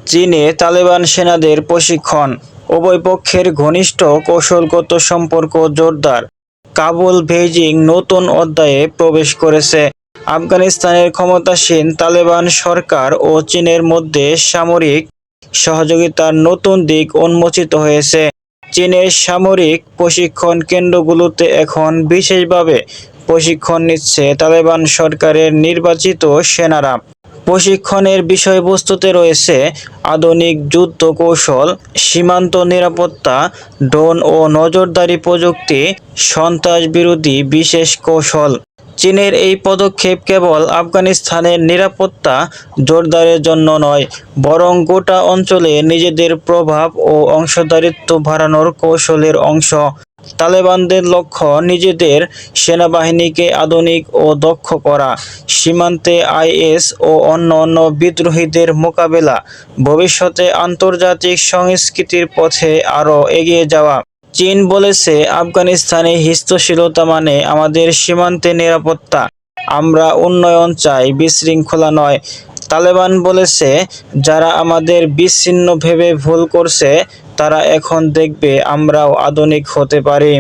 চীনে তালেবান সেনাদের প্রশিক্ষণ, উভয় পক্ষের ঘনিষ্ঠ কৌশলগত সম্পর্ক জোরদার। কাবুল বেইজিং নতুন অধ্যায়ে প্রবেশ করেছে। আফগানিস্তানের ক্ষমতাসীন তালেবান সরকার ও চীনের মধ্যে সামরিক সহযোগিতার নতুন দিক উন্মোচিত হয়েছে। চীনের সামরিক প্রশিক্ষণ কেন্দ্রগুলোতে এখন বিশেষভাবে প্রশিক্ষণ নিচ্ছে তালেবান সরকারের নির্বাচিত সেনারা। প্রশিক্ষণের বিষয়বস্তুতে রয়েছে আধুনিক যুদ্ধ কৌশল, সীমান্ত নিরাপত্তা, ড্রোন ও নজরদারি প্রযুক্তি, সন্ত্রাসবিরোধী বিশেষ কৌশল। চীনের এই পদক্ষেপ কেবল আফগানিস্তানের নিরাপত্তা জোরদারের জন্য নয়, বরং গোটা অঞ্চলে নিজেদের প্রভাব ও অংশীদারিত্ব বাড়ানোর কৌশলের অংশ। তালেবানদের লক্ষ্য নিজেদের সেনাবাহিনীকে আধুনিক ও দক্ষ করা, সীমান্তে আইএস ও অন্যান্য বিদ্রোহীদের মোকাবেলা, ভবিষ্যতে আন্তর্জাতিক সংস্কৃতির পথে আরও এগিয়ে যাওয়া। চীন বলেছে, আফগানিস্তানে স্থিতিশীলতা মানে আমাদের সীমান্তে নিরাপত্তা। আমরা উন্নয়ন চাই, বিশৃঙ্খলা নয়। তালেবান বলেছে, যারা আমাদের বিচ্ছিন্ন ভেবে ভুল করছে, তারা এখন দেখবে আমরাও আধুনিক হতে পারি।